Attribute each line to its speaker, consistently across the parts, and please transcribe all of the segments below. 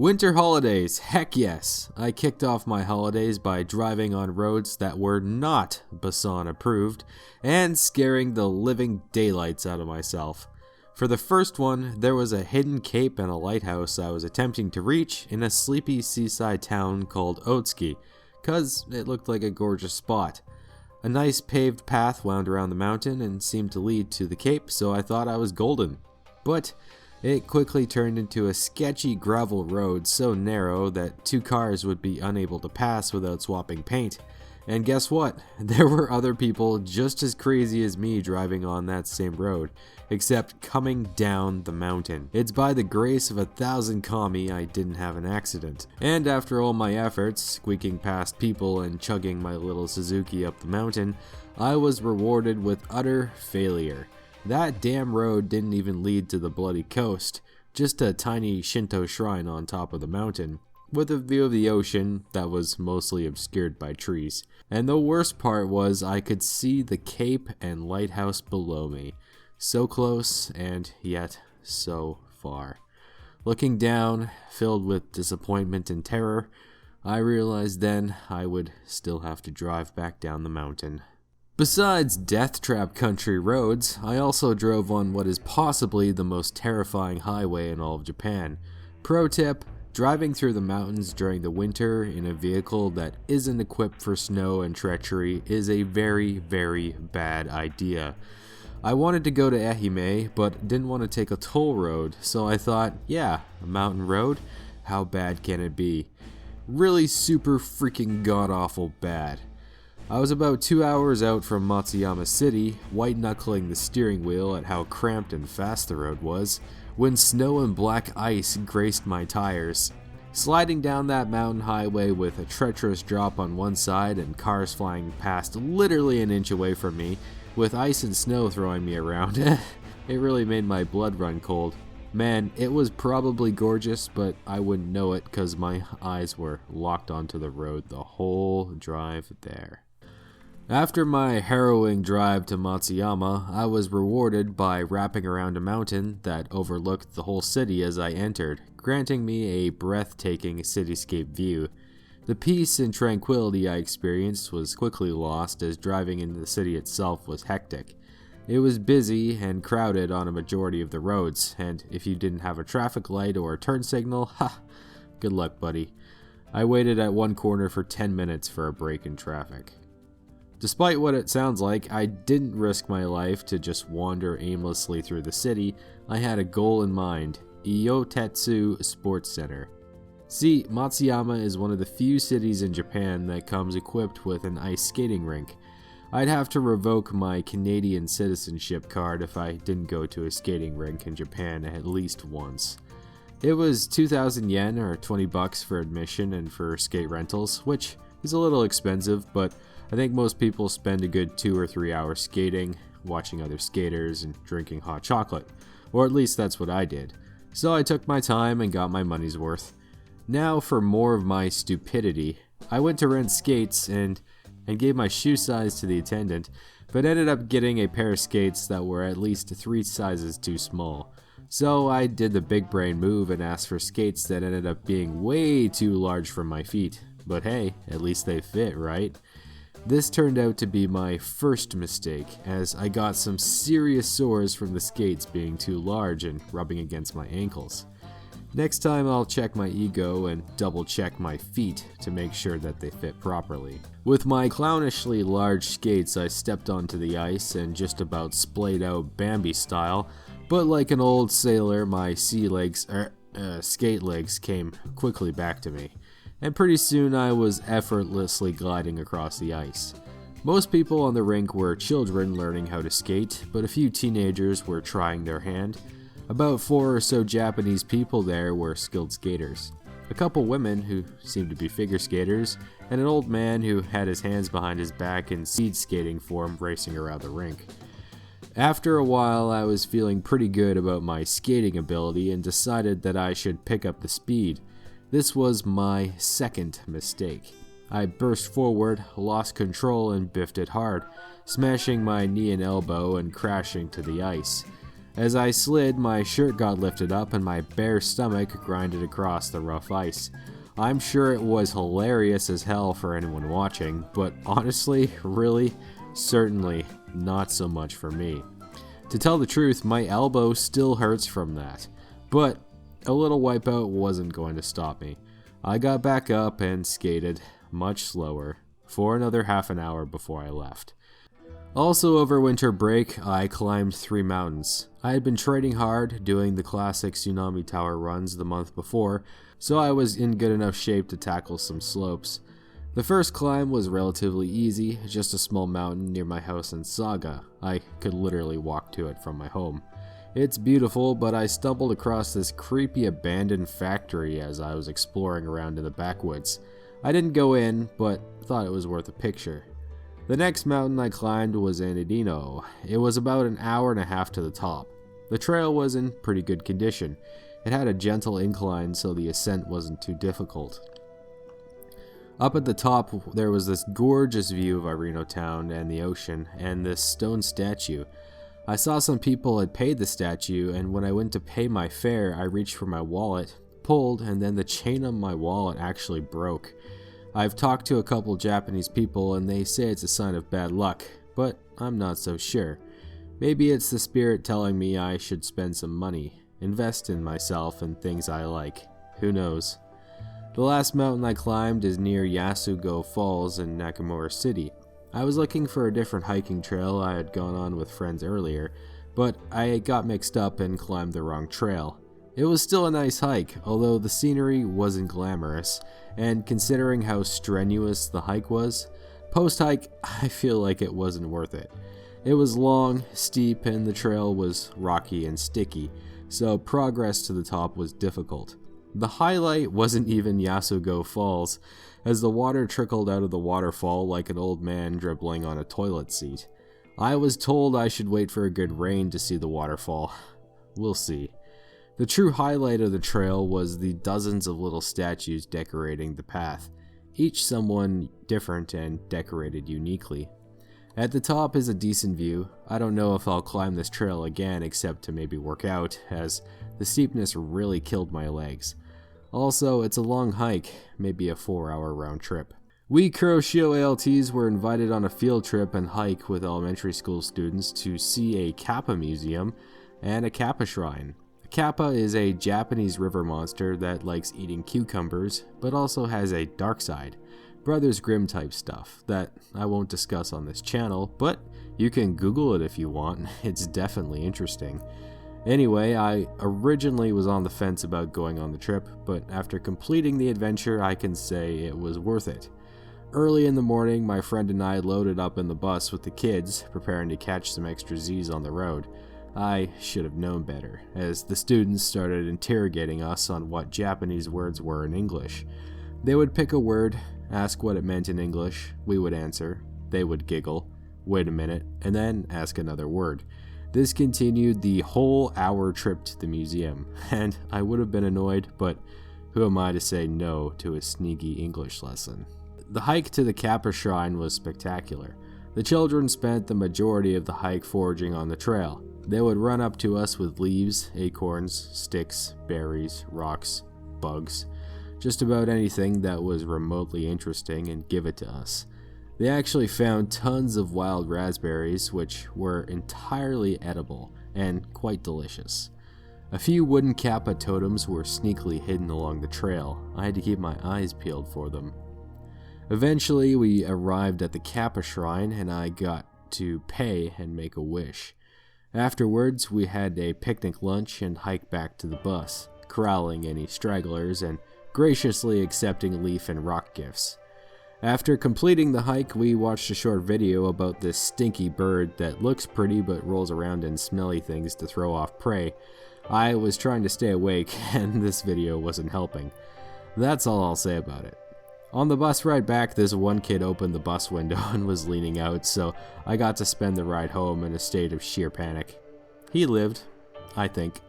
Speaker 1: Winter holidays, heck yes! I kicked off my holidays by driving on roads that were not Busan approved and scaring the living daylights out of myself. For the first one, there was a hidden cape and a lighthouse I was attempting to reach in a sleepy seaside town called Otsuki, cause it looked like a gorgeous spot. A nice paved path wound around the mountain and seemed to lead to the cape, so I thought I was golden. But it quickly turned into a sketchy gravel road so narrow that two cars would be unable to pass without swapping paint. And guess what? There were other people just as crazy as me driving on that same road, except coming down the mountain. It's by the grace of 1,000 kami I didn't have an accident. And after all my efforts, squeaking past people and chugging my little Suzuki up the mountain, I was rewarded with utter failure. That damn road didn't even lead to the bloody coast, just a tiny Shinto shrine on top of the mountain, with a view of the ocean that was mostly obscured by trees. And the worst part was I could see the cape and lighthouse below me. So close, and yet so far. Looking down, filled with disappointment and terror, I realized then I would still have to drive back down the mountain. Besides death trap country roads, I also drove on what is possibly the most terrifying highway in all of Japan. Pro tip: driving through the mountains during the winter in a vehicle that isn't equipped for snow and treachery is a very, very bad idea. I wanted to go to Ehime, but didn't want to take a toll road, so I thought, yeah, a mountain road? How bad can it be? Really super freaking god-awful bad. I was about 2 hours out from Matsuyama City, white-knuckling the steering wheel at how cramped and fast the road was, when snow and black ice graced my tires. Sliding down that mountain highway with a treacherous drop on one side and cars flying past literally an inch away from me, with ice and snow throwing me around, it really made my blood run cold. Man, it was probably gorgeous, but I wouldn't know it because my eyes were locked onto the road the whole drive there. After my harrowing drive to Matsuyama, I was rewarded by wrapping around a mountain that overlooked the whole city as I entered, granting me a breathtaking cityscape view. The peace and tranquility I experienced was quickly lost as driving into the city itself was hectic. It was busy and crowded on a majority of the roads, and if you didn't have a traffic light or a turn signal, good luck, buddy. I waited at one corner for 10 minutes for a break in traffic. Despite what it sounds like, I didn't risk my life to just wander aimlessly through the city. I had a goal in mind: Iotetsu Sports Center. See, Matsuyama is one of the few cities in Japan that comes equipped with an ice skating rink. I'd have to revoke my Canadian citizenship card if I didn't go to a skating rink in Japan at least once. It was 2,000 yen or $20 for admission and for skate rentals, which is a little expensive, but I think most people spend a good 2 or 3 hours skating, watching other skaters, and drinking hot chocolate. Or at least that's what I did. So I took my time and got my money's worth. Now for more of my stupidity. I went to rent skates and gave my shoe size to the attendant, but ended up getting a pair of skates that were at least 3 sizes too small. So I did the big brain move and asked for skates that ended up being way too large for my feet. But hey, at least they fit, right? This turned out to be my first mistake, as I got some serious sores from the skates being too large and rubbing against my ankles. Next time I'll check my ego and double check my feet to make sure that they fit properly. With my clownishly large skates, I stepped onto the ice and just about splayed out Bambi style, but like an old sailor, my skate legs came quickly back to me. And pretty soon I was effortlessly gliding across the ice. Most people on the rink were children learning how to skate, but a few teenagers were trying their hand. About 4 or so Japanese people there were skilled skaters. A couple women who seemed to be figure skaters, and an old man who had his hands behind his back in speed skating form racing around the rink. After a while I was feeling pretty good about my skating ability and decided that I should pick up the speed. This was my second mistake. I burst forward, lost control, and biffed it hard, smashing my knee and elbow and crashing to the ice. As I slid, my shirt got lifted up and my bare stomach grinded across the rough ice. I'm sure it was hilarious as hell for anyone watching, but honestly, really, certainly not so much for me. To tell the truth, my elbow still hurts from that, but a little wipeout wasn't going to stop me. I got back up and skated, much slower, for another half an hour before I left. Also over winter break, I climbed 3 mountains. I had been training hard, doing the classic Tsunami Tower runs the month before, so I was in good enough shape to tackle some slopes. The first climb was relatively easy, just a small mountain near my house in Saga. I could literally walk to it from my home. It's beautiful, but I stumbled across this creepy abandoned factory as I was exploring around in the backwoods. I didn't go in, but thought it was worth a picture. The next mountain I climbed was Anadino. It was about an hour and a half to the top. The trail was in pretty good condition. It had a gentle incline, so the ascent wasn't too difficult. Up at the top, there was this gorgeous view of Ireno town and the ocean, and this stone statue. I saw some people had paid the statue, and when I went to pay my fare, I reached for my wallet, pulled, and then the chain on my wallet actually broke. I've talked to a couple Japanese people, and they say it's a sign of bad luck, but I'm not so sure. Maybe it's the spirit telling me I should spend some money, invest in myself and things I like. Who knows? The last mountain I climbed is near Yasugo Falls in Nakamura City. I was looking for a different hiking trail I had gone on with friends earlier, but I got mixed up and climbed the wrong trail. It was still a nice hike, although the scenery wasn't glamorous, and considering how strenuous the hike was, post-hike I feel like it wasn't worth it. It was long, steep, and the trail was rocky and sticky, so progress to the top was difficult. The highlight wasn't even Yasugo Falls, as the water trickled out of the waterfall like an old man dribbling on a toilet seat. I was told I should wait for a good rain to see the waterfall. We'll see. The true highlight of the trail was the dozens of little statues decorating the path, each someone different and decorated uniquely. At the top is a decent view. I don't know if I'll climb this trail again except to maybe work out, as the steepness really killed my legs. Also, it's a long hike, maybe a 4-hour round trip. We Kuroshio ALTs were invited on a field trip and hike with elementary school students to see a Kappa museum and a Kappa shrine. Kappa is a Japanese river monster that likes eating cucumbers, but also has a dark side, Brothers Grimm type stuff, that I won't discuss on this channel, but you can Google it if you want, it's definitely interesting. Anyway, I originally was on the fence about going on the trip, but after completing the adventure, I can say it was worth it. Early in the morning, my friend and I loaded up in the bus with the kids, preparing to catch some extra Z's on the road. I should have known better, as the students started interrogating us on what Japanese words were in English. They would pick a word, ask what it meant in English, we would answer, they would giggle, wait a minute, and then ask another word. This continued the whole hour trip to the museum, and I would have been annoyed, but who am I to say no to a sneaky English lesson? The hike to the Kappa shrine was spectacular. The children spent the majority of the hike foraging on the trail. They would run up to us with leaves, acorns, sticks, berries, rocks, bugs, just about anything that was remotely interesting, and give it to us. They actually found tons of wild raspberries, which were entirely edible and quite delicious. A few wooden Kappa totems were sneakily hidden along the trail. I had to keep my eyes peeled for them. Eventually, we arrived at the Kappa shrine, and I got to pay and make a wish. Afterwards, we had a picnic lunch and hiked back to the bus, corralling any stragglers and graciously accepting leaf and rock gifts. After completing the hike, we watched a short video about this stinky bird that looks pretty but rolls around in smelly things to throw off prey. I was trying to stay awake, and this video wasn't helping. That's all I'll say about it. On the bus ride back, this one kid opened the bus window and was leaning out, so I got to spend the ride home in a state of sheer panic. He lived, I think.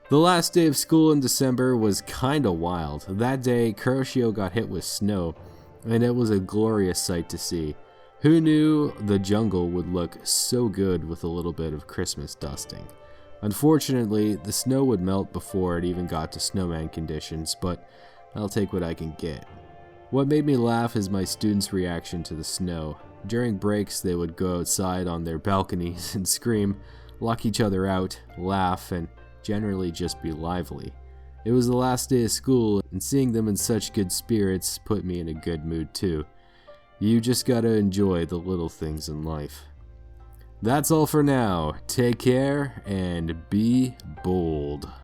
Speaker 1: The last day of school in December was kinda wild. That day, Kuroshio got hit with snow, and it was a glorious sight to see. Who knew the jungle would look so good with a little bit of Christmas dusting? Unfortunately, the snow would melt before it even got to snowman conditions, but I'll take what I can get. What made me laugh is my students' reaction to the snow. During breaks, they would go outside on their balconies and scream, lock each other out, laugh, and generally just be lively. It was the last day of school, and seeing them in such good spirits put me in a good mood too. You just gotta enjoy the little things in life. That's all for now. Take care and be bold.